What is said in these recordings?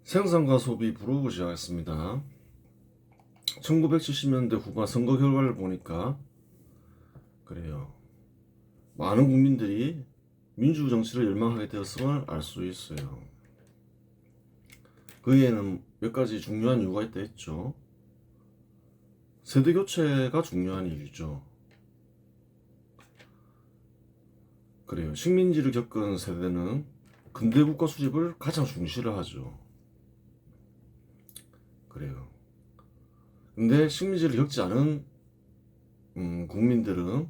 생산과 소비 브로그 시작했습니다. 1970년대 후반 선거 결과를 보니까 그래요. 많은 국민들이 민주 정치를 열망하게 되었음을 알 수 있어요. 그에는 몇 가지 중요한 이유가 있다 했죠. 세대 교체가 중요한 이유죠. 그래요. 식민지를 겪은 세대는 근대 국가 수립을 가장 중시를 하죠. 그래요. 근데 식민지를 겪지 않은 국민들은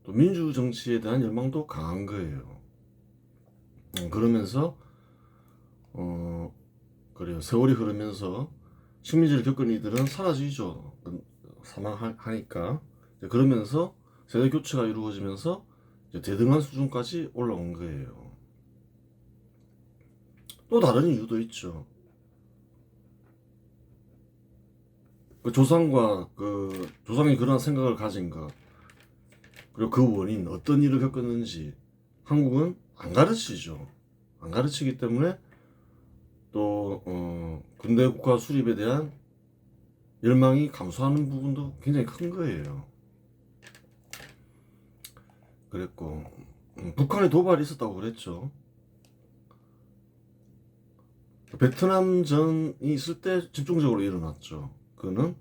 또 민주 정치에 대한 열망도 강한 거예요. 그러면서 그래요. 세월이 흐르면서 식민지를 겪은 이들은 사라지죠. 사망하니까. 그러면서 세대 교체가 이루어지면서 대등한 수준까지 올라온 거예요. 또 다른 이유도 있죠. 그 조상과 그 조상이 그런 생각을 가진 것, 그리고 그 원인, 어떤 일을 겪었는지 한국은 안 가르치죠. 안 가르치기 때문에 또 근대 국가 수립에 대한 열망이 감소하는 부분도 굉장히 큰 거예요. 그랬고 북한에 도발이 있었다고 그랬죠. 베트남전이 있을 때 집중적으로 일어났죠. 그는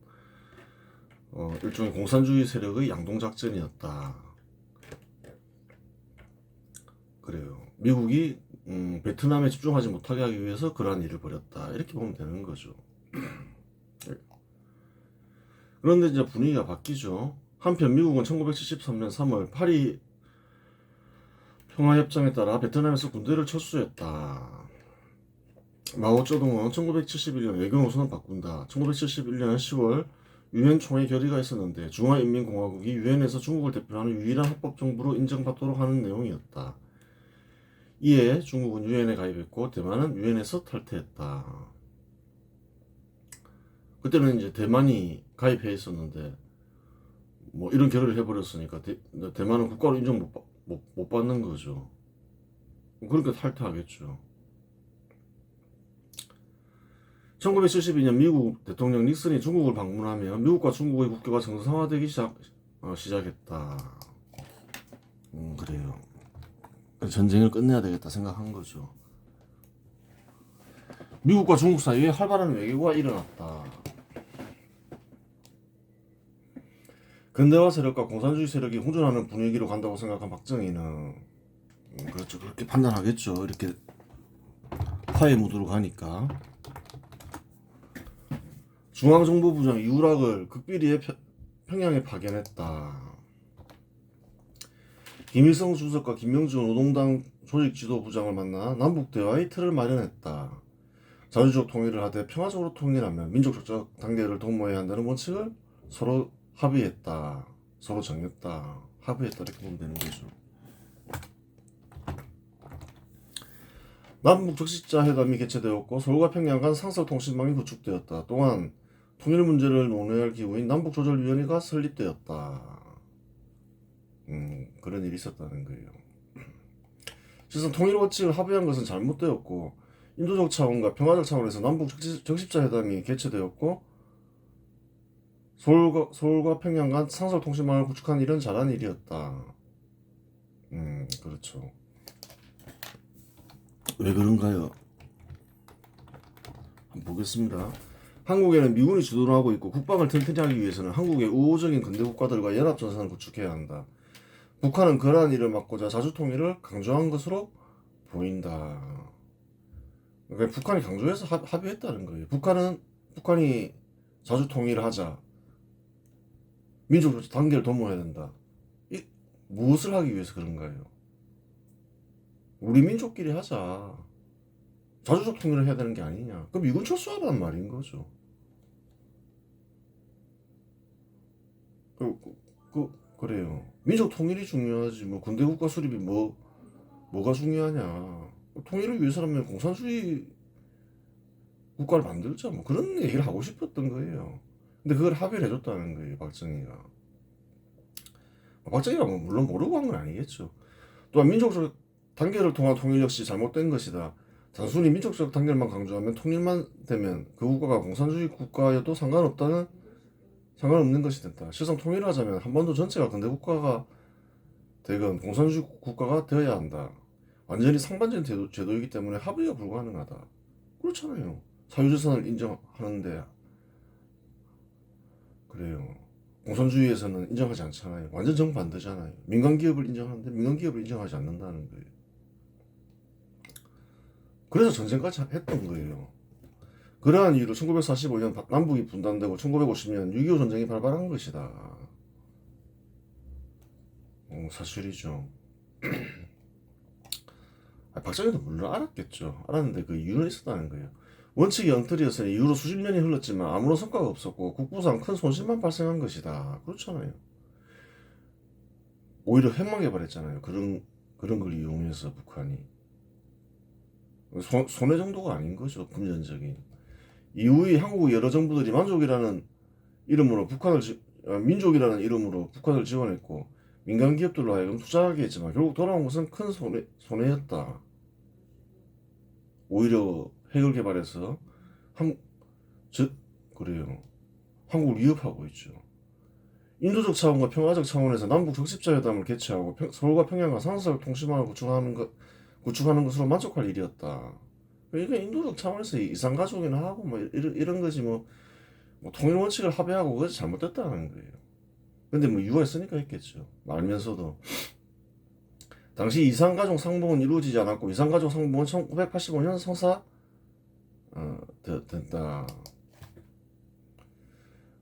일종의 공산주의 세력의 양동작전이었다. 그래요. 미국이 베트남에 집중하지 못하게 하기 위해서 그러한 일을 벌였다. 이렇게 보면 되는 거죠. 그런데 이제 분위기가 바뀌죠. 한편 미국은 1973년 3월 파리 평화협정에 따라 베트남에서 군대를 철수했다. 마오쩌둥은 1971년 외교 노선을 바꾼다. 1971년 10월 유엔 총회 결의가 있었는데 중화인민공화국이 유엔에서 중국을 대표하는 유일한 합법정부로 인정받도록 하는 내용이었다. 이에 중국은 유엔에 가입했고 대만은 유엔에서 탈퇴했다. 그때는 이제 대만이 가입해 있었는데 뭐 이런 결의를 해버렸으니까 대만은 국가로 인정 못 받는 거죠. 그러니까 탈퇴하겠죠. 1972년 미국 대통령 닉슨이 중국을 방문하며 미국과 중국의 국교가 정상화되기 시작했다. 그래요. 전쟁을 끝내야 되겠다 생각한 거죠. 미국과 중국 사이에 활발한 외교가 일어났다. 근대화 세력과 공산주의 세력이 공존하는 분위기로 간다고 생각한 박정희는 그렇죠. 그렇게 판단하겠죠. 이렇게 화해 무드로 가니까. 중앙정보부장 이우락을 극비리에 평양에 파견했다. 김일성 주석과 김명주 노동당 조직지도부장을 만나 남북대화의 틀을 마련했다. 자주적 통일을 하되 평화적으로 통일하며 민족적 단계를 도모해야 한다는 원칙을 서로 합의했다. 서로 정했다. 합의했다. 이렇게 보면 되는 거죠. 남북 적시자 회담이 개최되었고 서울과 평양 간 상설통신망이 구축되었다. 또한 통일 문제를 논의할 기구인 남북조절위원회가 설립되었다. 그런 일이 있었다는 거예요. 실상 통일 원칙을 합의한 것은 잘못되었고 인도적 차원과 평화적 차원에서 남북 적십자 회담이 개최되었고 서울과 평양 간 상설통신망을 구축한 일은 잘한 일이었다. 그렇죠. 왜 그런가요? 한번 보겠습니다. 한국에는 미군이 주도를 하고 있고 국방을 튼튼히 하기 위해서는 한국의 우호적인 근대 국가들과 연합전선을 구축해야 한다. 북한은 그러한 일을 막고자 자주통일을 강조한 것으로 보인다. 그러니까 북한이 강조해서 합의했다는 거예요. 북한이 자주통일을 하자. 민족 단계를 도모해야 된다. 무엇을 하기 위해서 그런가요? 우리 민족끼리 하자. 자주적 통일을 해야 되는 게 아니냐. 그럼 미군 철수하라는 말인 거죠. 그래요. 민족 통일이 중요하지. 뭐 군대 국가 수립이 뭐가 중요하냐. 통일을 위해서라면 공산주의 국가를 만들자. 뭐 그런 얘기를 하고 싶었던 거예요. 근데 그걸 합의를 해줬다는 거예요. 박정희가. 박정희가 뭐 물론 모르고 한 건 아니겠죠. 또한 민족적 단계를 통한 통일 역시 잘못된 것이다. 단순히 민족적 단결만 강조하면 통일만 되면 그 국가가 공산주의 국가여도 상관없는 것이 된다. 실상 통일을 하자면 한반도 전체가 근대 국가가 되건 공산주의 국가가 되어야 한다. 완전히 상반된 제도이기 때문에 합의가 불가능하다. 그렇잖아요. 사유재산을 인정하는데 그래요. 공산주의에서는 인정하지 않잖아요. 완전 정반대잖아요. 민간기업을 인정하는데 민간기업을 인정하지 않는다는 거예요. 그래서 전쟁까지 했던 거예요. 그러한 이유로 1945년 남북이 분단되고 1950년 6.25 전쟁이 발발한 것이다. 사실이죠. 박정희도 물론 알았겠죠. 알았는데 그 이유는 있었다는 거예요. 원칙이 엉터리였으니 이후로 수십 년이 흘렀지만 아무런 성과가 없었고 국부상 큰 손실만 발생한 것이다. 그렇잖아요. 오히려 핵만 개발했잖아요. 그런 걸 이용해서 북한이 손해 정도가 아닌 거죠. 금전적인. 이후에 한국 여러 정부들이 만족이라는 이름으로 민족이라는 이름으로 북한을 지원했고 민간 기업들로 하여금 투자하게 했지만 결국 돌아온 것은 큰 손해였다. 오히려 핵을 개발해서 그래요. 한국을 위협하고 있죠. 인도적 차원과 평화적 차원에서 남북 적십자회담을 개최하고 서울과 평양과 상하사를 통신망을 구축하는 것으로 만족할 일이었다. 그러니까 인도적 차원에서 이산가족이나 하고 뭐 이런 거지 뭐 통일 원칙을 합의하고 그것이 잘못됐다는 거예요. 근데 뭐 이유가 있으니까 했겠죠. 알면서도 당시 이산가족 상봉은 이루어지지 않았고 이산가족 상봉은 1985년 성사 됐다.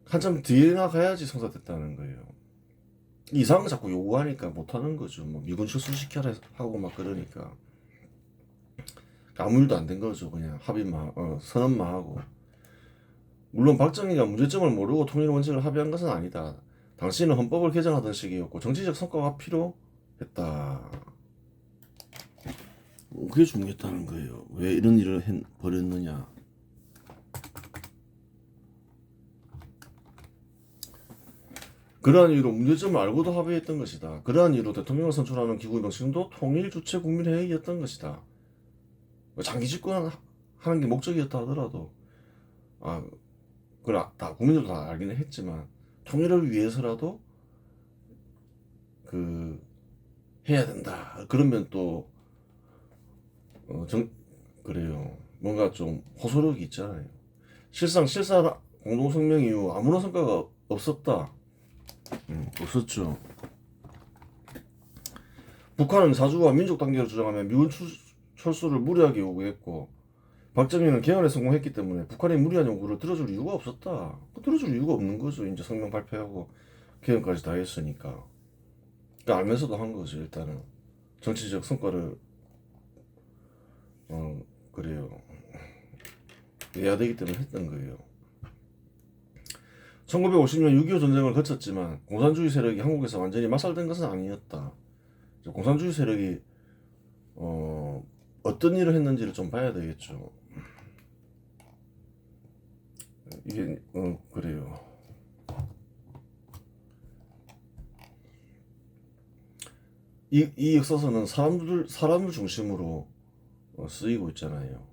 한참 뒤에나 가야지 성사됐다는 거예요. 이상은 자꾸 요구하니까 못하는 거죠. 뭐 미군 철수시켜라 하고 막 그러니까 아무 일도 안 된 거죠. 그냥 선언만 하고. 물론 박정희가 문제점을 모르고 통일 원칙을 합의한 것은 아니다. 당시는 헌법을 개정하던 시기였고 정치적 성과가 필요했다. 그게 중요했다는 거예요. 왜 이런 일을 벌였느냐. 그러한 이유로 문제점을 알고도 합의했던 것이다. 그러한 이유로 대통령을 선출하는 기구의 명칭도 통일주체국민회의였던 것이다. 장기 집권하는 게 목적이었다 하더라도 그걸 다 국민들도 다 알기는 했지만 통일을 위해서라도 해야 된다. 그러면 또 그래요. 뭔가 좀 호소력이 있잖아요. 실사 공동성명 이후 아무런 성과가 없었다. 없었죠. 북한은 사주와 민족 단계를 주장하며 미군 철수를 무리하게 요구했고 박정희는 개헌에 성공했기 때문에 북한의 무리한 요구를 들어줄 이유가 없었다. 들어줄 이유가 없는 거죠. 이제 성명 발표하고 개헌까지 다 했으니까. 그러니까 알면서도 한 거죠. 일단은 정치적 성과를 그래요. 내야 되기 때문에 했던 거예요. 1950년 6.25 전쟁을 거쳤지만 공산주의 세력이 한국에서 완전히 맞살된 것은 아니었다. 공산주의 세력이 어떤 일을 했는지를 좀 봐야 되겠죠. 이게 그래요. 이 역사서는 사람을 중심으로 쓰이고 있잖아요.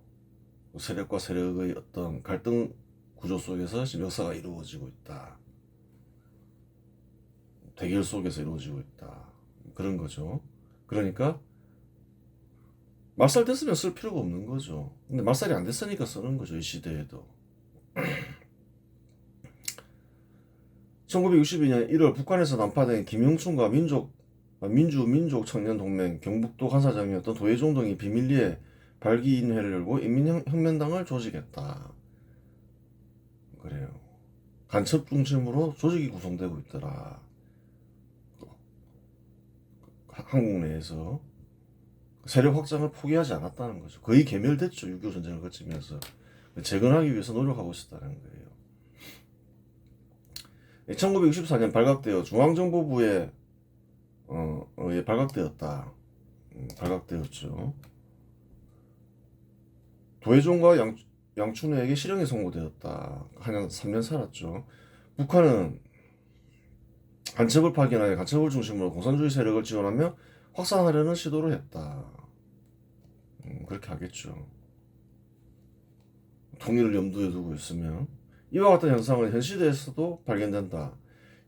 세력과 세력의 어떤 갈등 구조 속에서 지금 역사가 이루어지고 있다. 대결 속에서 이루어지고 있다. 그런 거죠. 그러니까 말살 됐으면 쓸 필요가 없는 거죠. 근데 말살이 안 됐으니까 쓰는 거죠. 이 시대에도. 1962년 1월 북한에서 난파된 김영춘과 민족 청년 동맹 경북도 간사장이었던 도혜종 등이 비밀리에 발기인회를 열고 인민혁명당을 조직했다. 그래요. 간첩 중심으로 조직이 구성되고 있더라. 한국 내에서 세력 확장을 포기하지 않았다는 거죠. 거의 괴멸됐죠. 6.25 전쟁을 거치면서 재건하기 위해서 노력하고 있었다는 거예요. 1964년 발각되어 중앙정보부에 발각되었다. 발각되었죠. 도혜종과 양춘회에게 실형이 선고되었다. 한 3년 살았죠. 북한은 간첩을 파견하여 간첩을 중심으로 공산주의 세력을 지원하며 확산하려는 시도를 했다. 그렇게 하겠죠. 통일을 염두에 두고 있으면 이와 같은 현상은 현 시대에서도 발견된다.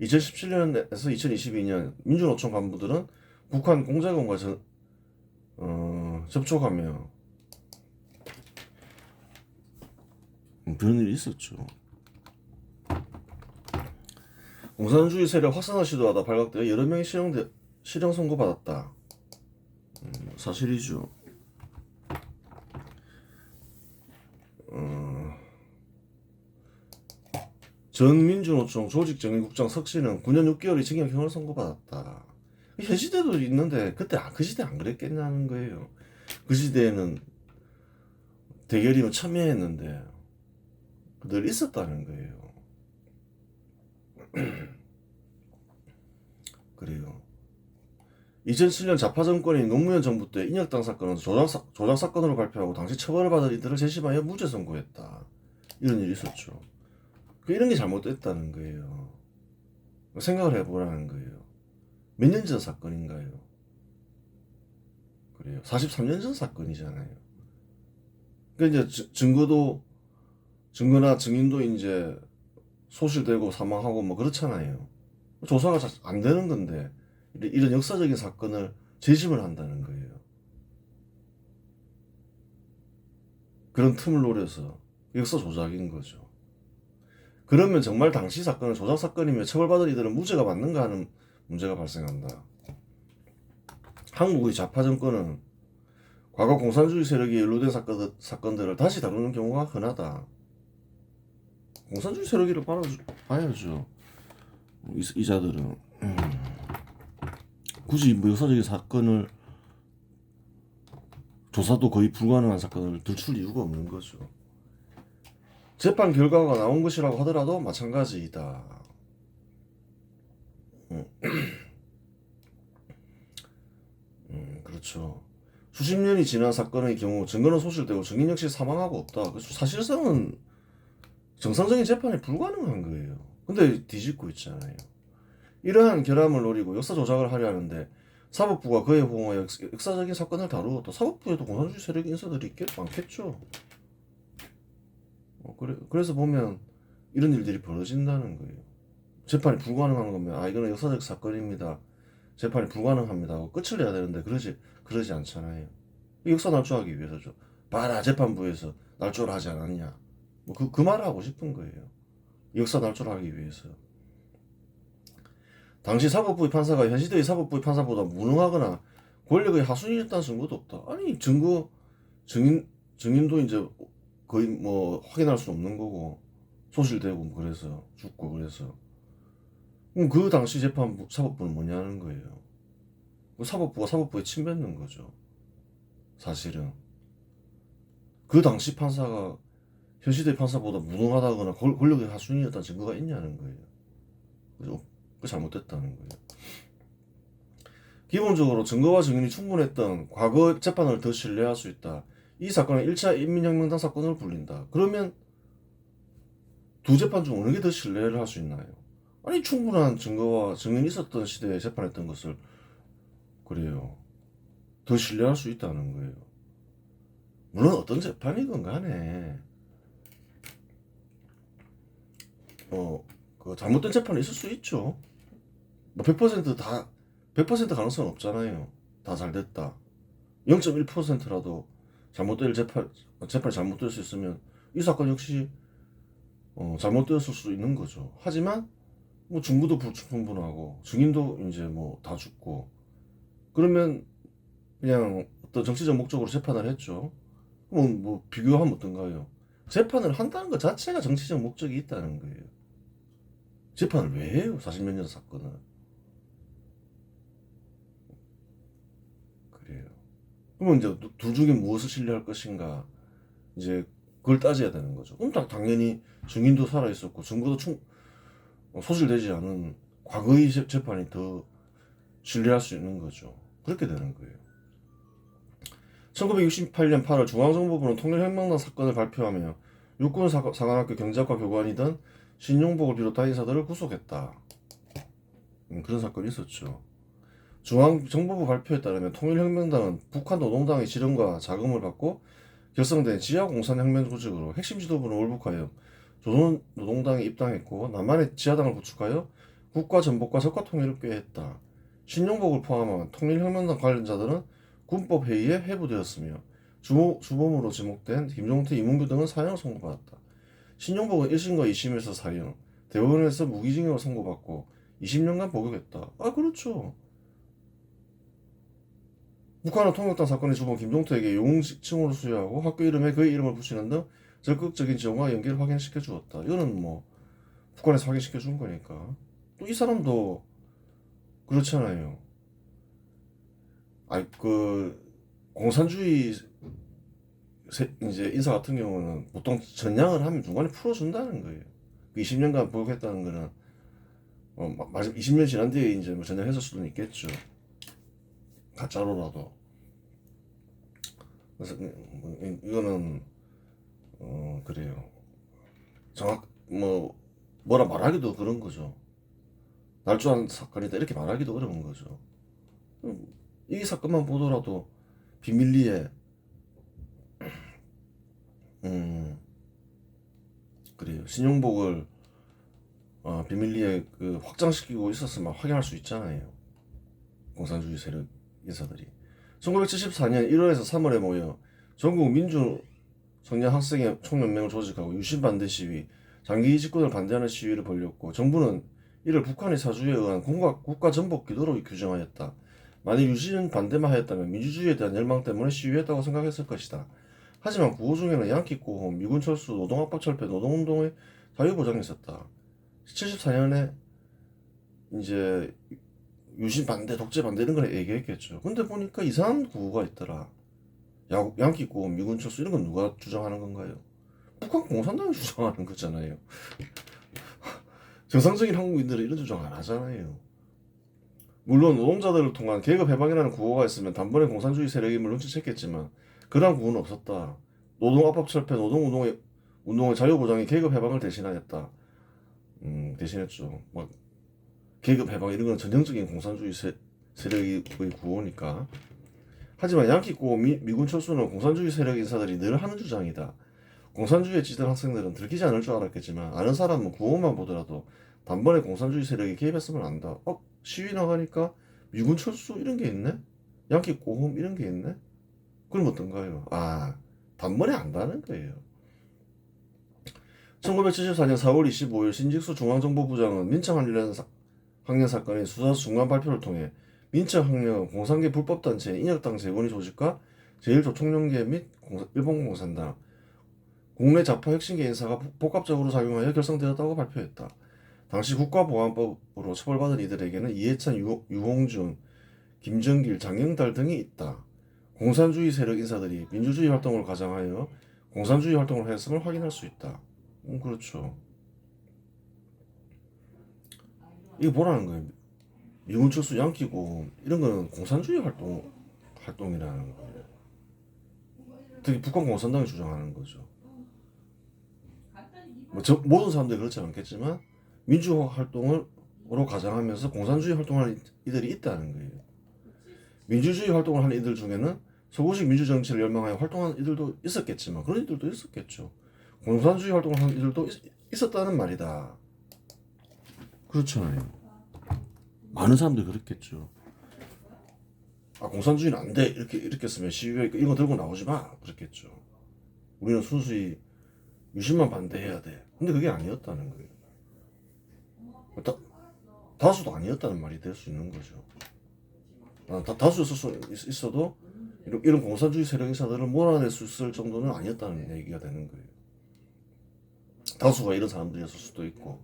2017년에서 2022년 민주노총 간부들은 북한 공작원과 접촉하며 그런 일이 있었죠. 공산주의 세력 확산을 시도하다 발각되어 여러 명이 실형 선고받았다. 사실이죠. 전 민주노총 조직정의국장 석씨는 9년 6개월의 징역형을 선고받았다. 현 시대도 있는데 그때 그 시대 안 그랬겠냐는 거예요. 그 시대에는 대결이면 첨예했는데 늘 있었다는 거예요. 그래요. 2007년 좌파 정권인 노무현 정부 때 인혁당 사건은 조작 사건으로 발표하고 당시 처벌을 받을 이들을 재심하여 무죄 선고했다. 이런 일이 있었죠. 이런 게 잘못됐다는 거예요. 생각을 해보라는 거예요. 몇 년 전 사건인가요? 그래요. 43년 전 사건이잖아요. 그러니까 이제 증거나 증인도 이제 소실되고 사망하고 뭐 그렇잖아요. 조사가 잘 안 되는 건데 이런 역사적인 사건을 재심을 한다는 거예요. 그런 틈을 노려서 역사 조작인 거죠. 그러면 정말 당시 사건은 조작 사건이며 처벌받을 이들은 무죄가 맞는가 하는 문제가 발생한다. 한국의 좌파 정권은 과거 공산주의 세력이 연루된 사건들을 다시 다루는 경우가 흔하다. 공산주의 세력이를 봐야죠. 이자들은 굳이 뭐 역사적인 사건을 조사도 거의 불가능한 사건을 들출 이유가 없는 거죠. 재판 결과가 나온 것이라고 하더라도 마찬가지이다. 그렇죠. 수십 년이 지난 사건의 경우 증거는 소실되고 증인 역시 사망하고 없다. 사실상은 정상적인 재판이 불가능한 거예요. 근데 뒤집고 있잖아요. 이러한 결함을 노리고 역사 조작을 하려 하는데 사법부가 그에 호응하여 역사적인 사건을 다루었다. 사법부에도 공산주의 세력 인사들이 많겠죠. 그래서 보면 이런 일들이 벌어진다는 거예요. 재판이 불가능한 거면 이거는 역사적 사건입니다. 재판이 불가능합니다 하고 끝을 내야 되는데 그러지 않잖아요. 역사 날조하기 위해서죠. 봐라 재판부에서 날조를 하지 않았냐. 그 말을 하고 싶은 거예요. 역사 날조를 하기 위해서. 당시 사법부의 판사가 현 시대의 사법부의 판사보다 무능하거나 권력의 하수인이었다는 증거도 없다. 아니 증인도 이제 거의 뭐 확인할 수 없는 거고 소실되고 뭐 그래서 죽고 그래서 그 당시 사법부는 뭐냐는 거예요. 사법부가 사법부에 침뱉는 거죠. 사실은 그 당시 판사가 현 시대 판사보다 무능하다거나 권력의 하수인이었다는 증거가 있냐는 거예요. 그죠? 그 잘못됐다는 거예요. 기본적으로 증거와 증인이 충분했던 과거 재판을 더 신뢰할 수 있다. 이 사건은 1차 인민혁명당 사건으로 불린다. 그러면 두 재판 중 어느 게 더 신뢰를 할 수 있나요? 아니 충분한 증거와 증인이 있었던 시대에 재판했던 것을 그래요. 더 신뢰할 수 있다는 거예요. 물론 어떤 재판이건 간에 그 잘못된 재판이 있을 수 있죠. 뭐 100% 가능성은 없잖아요. 다 잘 됐다. 0.1%라도 재판이 잘못될 수 있으면 이 사건 역시 잘못되었을 수 있는 거죠. 하지만 뭐 증거도 불충분하고 증인도 이제 뭐 다 죽고 그러면 그냥 어떤 정치적 목적으로 재판을 했죠. 뭐 비교하면 어떤가요? 재판을 한다는 것 자체가 정치적 목적이 있다는 거예요. 재판을 왜 해요? 40몇 년 사건을. 그래요. 그러면 이제 둘 중에 무엇을 신뢰할 것인가 이제 그걸 따져야 되는 거죠. 그럼 당연히 증인도 살아 있었고 증거도 소실되지 않은 과거의 재판이 더 신뢰할 수 있는 거죠. 그렇게 되는 거예요. 1968년 8월 중앙정보부는 통일혁명당 사건을 발표하며 육군사관학교 경제학과 교관이던 신용복을 비롯한 인사들을 구속했다. 그런 사건이 있었죠. 중앙정보부 발표에 따르면 통일혁명당은 북한 노동당의 지령과 자금을 받고 결성된 지하공산혁명 조직으로 핵심 지도부는 월북하여 조선노동당에 입당했고 남한의 지하당을 구축하여 국가 전복과 적과 통일을 꾀했다. 신용복을 포함한 통일혁명당 관련자들은 군법회의에 회부되었으며 주범으로 지목된 김종태, 이문규 등은 사형을 선고받았다. 신용복은 1심과 2심에서 사형, 대법원에서 무기징역을 선고받고 20년간 복역했다. 아 그렇죠. 북한은 통역당 사건의 주범 김종태에게 용칭으로 수여하고 학교 이름에 그의 이름을 붙이는 등 적극적인 지원과 연계를 확인시켜 주었다. 이거는 뭐 북한에서 확인시켜 준 거니까. 또 이 사람도 그렇잖아요. 그 공산주의 이제 인사 같은 경우는 보통 전향을 하면 중간에 풀어준다는 거예요. 20년간 복역했다는 거는 20년 지난 뒤에 이제 뭐 전향했을 수도 있겠죠. 가짜로라도. 그래서 이거는 그래요. 뭐라 말하기도 그런 거죠. 날조한 사건이다 이렇게 말하기도 어려운 거죠. 이 사건만 보더라도 비밀리에 그래요. 신용복을 비밀리에 그 확장시키고 있었으면 확인할 수 있잖아요. 공산주의 세력 인사들이 1974년 1월에서 3월에 모여 전국 민주 청년 학생의 총연맹을 조직하고 유신 반대 시위, 장기 집권을 반대하는 시위를 벌였고 정부는 이를 북한의 사주에 의한 국가 전복 기도로 규정하였다. 만약 유신 반대만 하였다면 민주주의에 대한 열망 때문에 시위했다고 생각했을 것이다. 하지만 구호 중에는 양키 고홈, 미군 철수, 노동압박 철폐, 노동운동의 자유보장이 있었다. 74년에 이제 유신 반대, 독재 반대 이런 걸 얘기했겠죠. 근데 보니까 이상한 구호가 있더라. 양키 고홈, 미군 철수 이런 건 누가 주장하는 건가요? 북한 공산당이 주장하는 거잖아요. 정상적인 한국인들은 이런 주장 안 하잖아요. 물론 노동자들을 통한 계급 해방이라는 구호가 있으면 단번에 공산주의 세력임을 눈치챘겠지만 그러한 구호는 없었다. 노동압박 철폐, 노동운동의 자유보장이 계급 해방을 대신하였다. 대신했죠. 막 계급 해방 이런 건 전형적인 공산주의 세력의 구호니까. 하지만 양키고 미군 철수는 공산주의 세력 인사들이 늘 하는 주장이다. 공산주의에 찌든 학생들은 들키지 않을 줄 알았겠지만 아는 사람은 구호만 보더라도 단번에 공산주의 세력이 개입했으면 안다. 시위 나가니까 미군 철수 이런 게 있네? 양키 고홈 이런 게 있네? 그럼 어떤가요? 단번에 안다는 거예요. 1974년 4월 25일 신직수 중앙정보부장은 민청학년 사건의 수사 중간 발표를 통해 민청학령은 공산계 불법단체 인혁당 재건이 조직과 제1조총련계 및 일본공산당 국내 좌파 혁신계 인사가 복합적으로 작용하여 결성되었다고 발표했다. 당시 국가보안법으로 처벌받은 이들에게는 이해찬, 유홍준, 김정길, 장영달 등이 있다. 공산주의 세력 인사들이 민주주의 활동을 가장하여 공산주의 활동을 하였음을 확인할 수 있다. 그렇죠. 이거 뭐라는 거예요? 미군 철수 양키고 이런 거는 공산주의 활동이라는 거예요. 특히 북한 공산당이 주장하는 거죠. 모든 사람들이 그렇지 않겠지만 민주화 활동으로 가장하면서 공산주의 활동을 하는 이들이 있다는 거예요. 민주주의 활동을 하는 이들 중에는 서구식 민주정치를 열망하여 활동하는 이들도 있었겠지만 그런 이들도 있었겠죠. 공산주의 활동을 하는 이들도 있었다는 말이다. 그렇잖아요. 많은 사람들이 그랬겠죠. 공산주의는 안 돼. 이렇게 쓰면 시위에 이거 들고 나오지 마. 그랬겠죠. 우리는 순수히 유신만 반대해야 돼. 근데 그게 아니었다는 거예요. 다수도 아니었다는 말이 될 수 있는 거죠. 다수였을 수 있어도 이런 공산주의 세력 인사들을 몰아낼 수 있을 정도는 아니었다는 얘기가 되는 거예요. 다수가 이런 사람들이었을 수도 있고.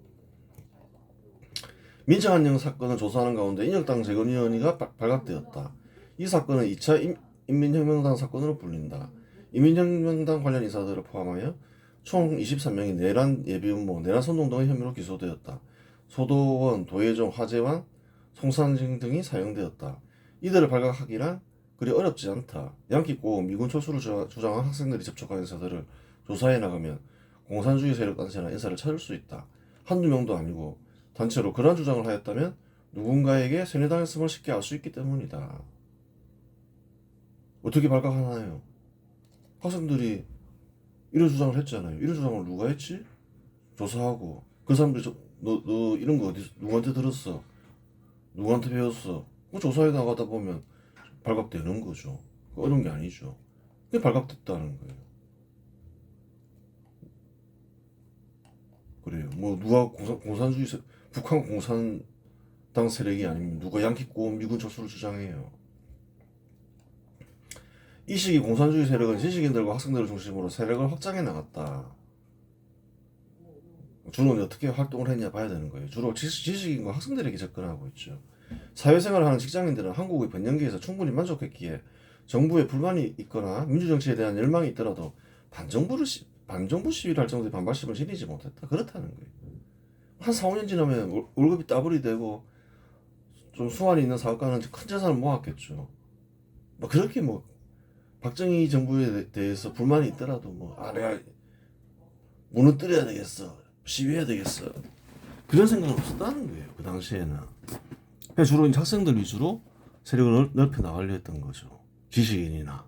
민청한령 사건을 조사하는 가운데 인혁당 재건위원회가 발각되었다. 이 사건은 2차 인민혁명당 사건으로 불린다. 인민혁명당 관련 인사들을 포함하여 총 23명이 내란 예비음모, 내란 선동 등의 혐의로 기소되었다. 소도원, 도혜종, 하재환, 송산진 등이 사형되었다. 이들을 발각하기란 그리 어렵지 않다. 양키고 미군 철수를 주장한 학생들이 접촉한 인사들을 조사해 나가면 공산주의 세력 단체나 인사를 찾을 수 있다. 한두 명도 아니고 단체로 그러한 주장을 하였다면 누군가에게 세뇌당했음을 쉽게 알 수 있기 때문이다. 어떻게 발각하나요? 학생들이 이런 주장을 했잖아요. 이런 주장을 누가 했지? 조사하고 그 사람들이 너 이런 거 어디 누구한테 들었어? 누구한테 배웠어? 그 조사해 나가다 보면 발각되는 거죠. 어려운 게 아니죠. 그게 발각됐다는 거예요. 그래요. 뭐 누가 공산주의 북한 공산당 세력이 아니면 누가 양키고 미군 철수를 주장해요. 이 시기 공산주의 세력은 지식인들과 학생들을 중심으로 세력을 확장해 나갔다. 주로 어떻게 활동을 했냐 봐야 되는 거예요. 주로 지식인과 학생들에게 접근하고 있죠. 사회생활을 하는 직장인들은 한국의 변경기에서 충분히 만족했기에 정부에 불만이 있거나 민주정치에 대한 열망이 있더라도 반정부 시위를 할 정도의 반발심을 지니지 못했다. 그렇다는 거예요. 한 4, 5년 지나면 월급이 따블이 되고 좀 수완이 있는 사업가는 큰 재산을 모았겠죠. 뭐 그렇게 뭐 박정희 정부에 대해서 불만이 있더라도 내가 무너뜨려야 되겠어, 시위해야 되겠어, 그런 생각은 없었다는 거예요. 그 당시에는 주로 이제 학생들 위주로 세력을 넓혀 나가려 했던 거죠. 지식인이나.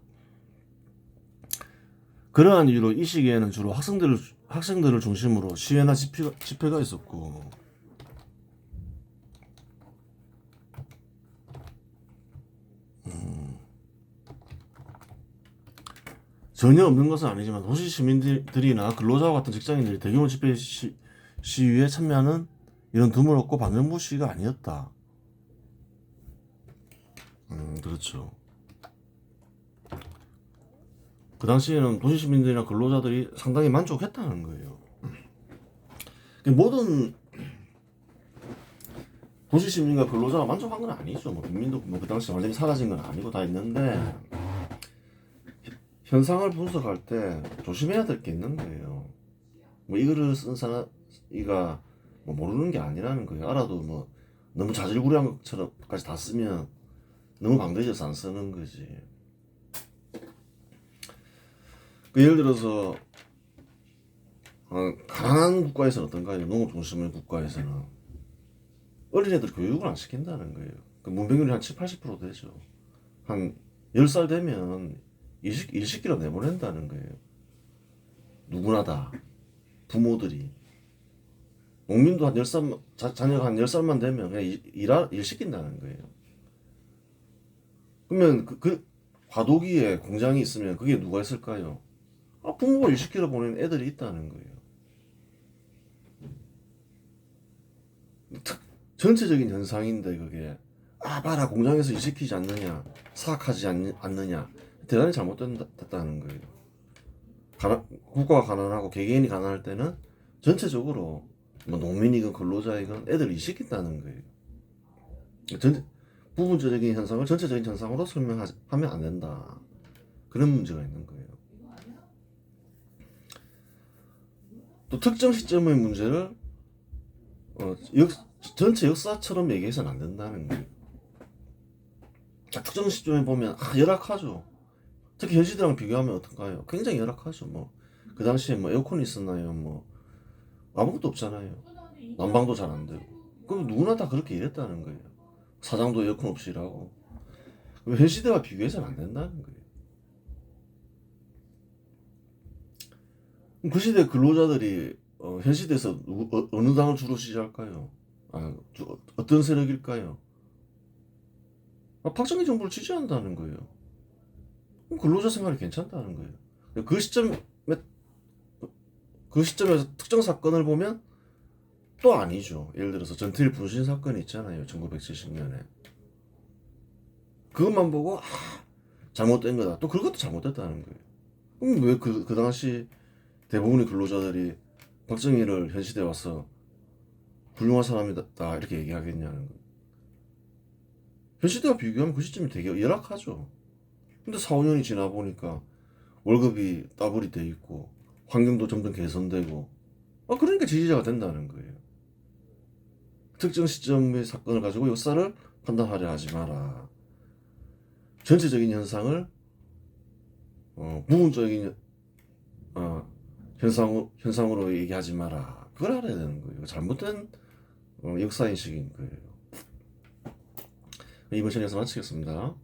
그러한 이유로 이 시기에는 주로 학생들을 중심으로 시위나 집회가 있었고, 전혀 없는 것은 아니지만 도시 시민들이나 근로자와 같은 직장인들이 대규모 집회 시위에 참여하는 이런 드물었고 반정부 시위가 아니었다. 그렇죠. 그 당시에는 도시 시민들이나 근로자들이 상당히 만족했다는 거예요. 모든 도시 시민과 근로자가 만족한 건 아니죠. 국민도 그 당시 완전히 사라진 건 아니고 다 있는데, 현상을 분석할 때 조심해야 될 게 있는 거예요. 이 글을 쓴 사람이가 모르는 게 아니라는 거예요. 알아도 너무 자질구레한 것처럼까지 다 쓰면 너무 방대해져서 안 쓰는 거지. 예를 들어서 가난한 국가에서는 어떤가요? 농업 중심의 국가에서는 어린애들 교육을 안 시킨다는 거예요. 문병률이 한 7, 80% 되죠. 한 10살 되면 일시키로 내보낸다는 거예요. 누구나 다. 부모들이. 농민도 한 10살, 자녀가 한 10살만 되면 그냥 일 시킨다는 거예요. 그러면 그 과도기에 공장이 있으면 그게 누가 있을까요? 부모가 일 시키러 보내는 애들이 있다는 거예요. 전체적인 현상인데 그게 봐라 공장에서 일 시키지 않느냐, 사학하지 않느냐, 대단히 잘못됐다는 거예요. 국가가 가난하고 개개인이 가난할 때는 전체적으로 농민이건 근로자이건 애들을 일 시킨다는 거예요. 부분적인 현상을 전체적인 현상으로 설명하면 안 된다. 그런 문제가 있는 거예요. 또 특정 시점의 문제를 전체 역사처럼 얘기해서는 안 된다는 거예요. 특정 시점에 보면 열악하죠. 특히 현 시대랑 비교하면 어떤가요? 굉장히 열악하죠. 그 당시에 에어컨이 있었나요? 아무것도 없잖아요. 난방도 잘 안 되고. 그럼 누구나 다 그렇게 일했다는 거예요. 사장도 에어컨 없이 일하고. 현 시대와 비교해서는 안 된다는 거예요. 그 시대 근로자들이 현 시대에서 어느 당을 주로 지지할까요? 어떤 세력일까요? 박정희 정부를 지지한다는 거예요. 근로자 생활이 괜찮다는 거예요. 그 시점에서 특정 사건을 보면 또 아니죠. 예를 들어서 전태일 분신 사건이 있잖아요. 1970년에. 그것만 보고 잘못된 거다. 또 그것도 잘못됐다는 거예요. 그럼 왜 그 당시 대부분의 근로자들이 박정희를 현 시대에 와서 훌륭한 사람이다 이렇게 얘기하겠냐는 거예요. 현 시대와 비교하면 그 시점이 되게 열악하죠. 근데 4, 5년이 지나 보니까 월급이 따블이 돼 있고 환경도 점점 개선되고 그러니까 지지자가 된다는 거예요. 특정 시점의 사건을 가지고 역사를 판단하려 하지 마라. 전체적인 현상을 부분적인 현상으로 얘기하지 마라. 그걸 알아야 되는 거예요. 잘못된 역사인식인 거예요. 이번 시간에서 마치겠습니다.